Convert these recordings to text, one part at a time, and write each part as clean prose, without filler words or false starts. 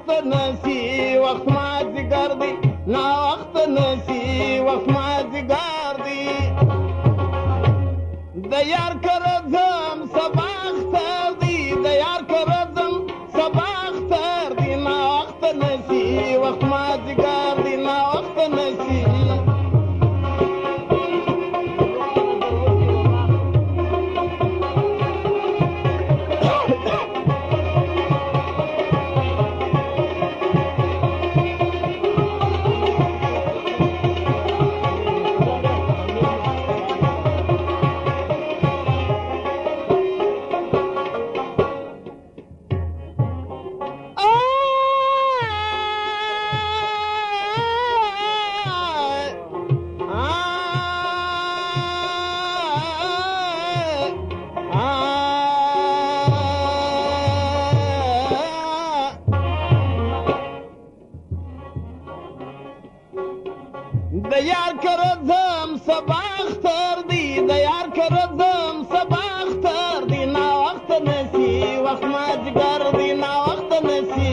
وقت نسی وقت مازدیګر دی نا وقت نسی وقت مازدیګر دی د یار کرځم سبا اختر دی د یار کرځم سبا اختر دی نا وقت نسی وقت مازدیګر دی نا وقت نسی د یار کرځم سبا اختر دی د یار کرځم سبا اختر دی نا وخت نسی وخت مازدیګر دی نا وخت نسی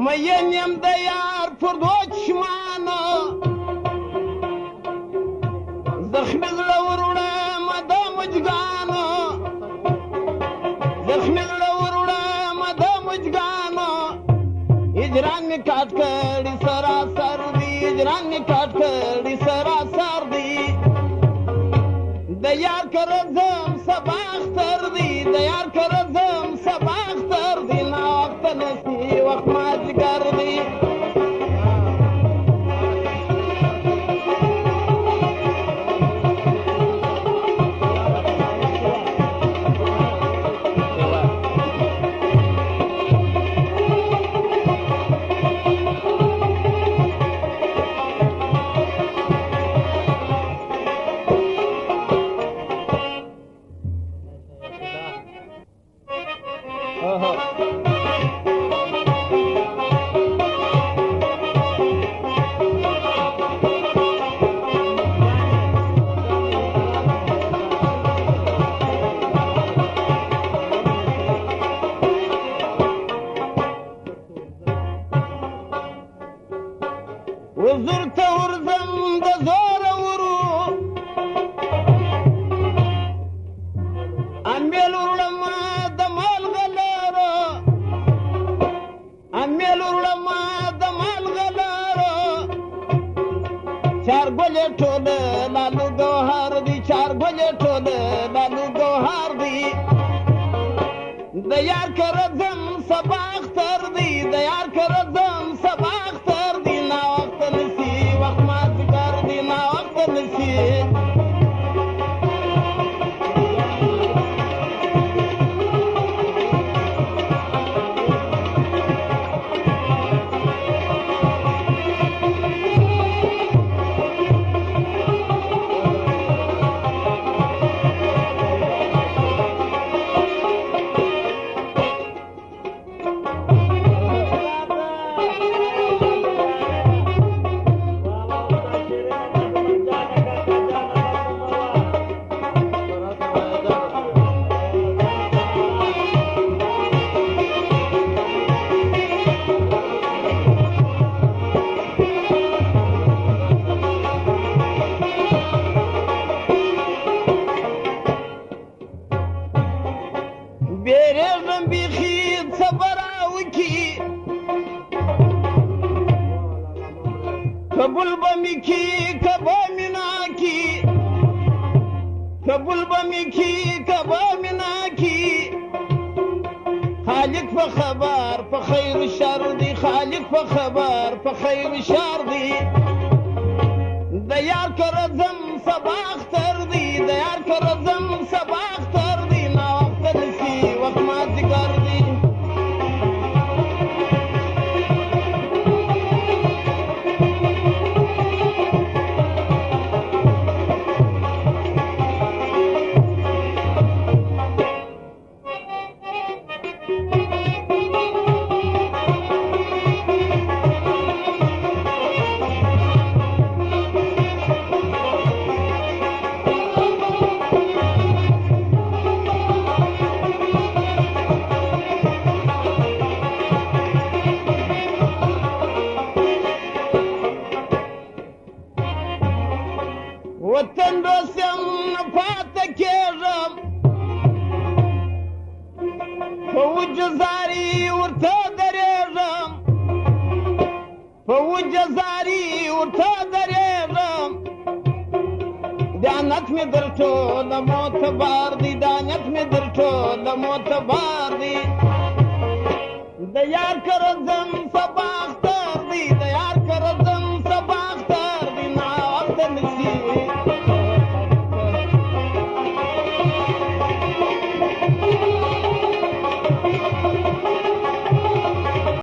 مینیم د یار پر دو چشمانو زخمی زړه وروړم د مجګانو زخمی زړه وروړم د مجګانو هجران مې کاټ کړي سراسر دی هجران مې کاټ کړي سراسر دی د یار کرځم سبا اختر دی د یار کرځم سبا اختر دی نا وخت نسی وخت مازدیګر دی وزر ته ورځم د زوره ورو امیل وروړم د مالغلارو امیل وروړم د مالغلارو چار ګلې ټوله لالو ګوهر دی چار ګلې ټوله لالو ګوهر دی د یار کرځم سبا اختر دی د یار کرځم سبا اختر دی نا وخت نسی وخت مازدیګر دی نا وخت نسی بیرېږم بیخي صبر وکړي قبول به مې کړي که به مې نه کړي قبول به مې کړي که به مې نه کړي خالق په خبر په خیر شر دی خالق په خبر په خیر شر دی د یار کرځم سبا اختر دی د یار کرځم سبا اختر دی نا وخت نسی وخت مازدیګر دی کنډوسم پاته کېږم په وجزاري ورته درېږم په وجزاري ورته درېږم دیانت مې در ټوله معتبر دی دیانت مې در ټوله معتبر دی د یار کره ځم سبا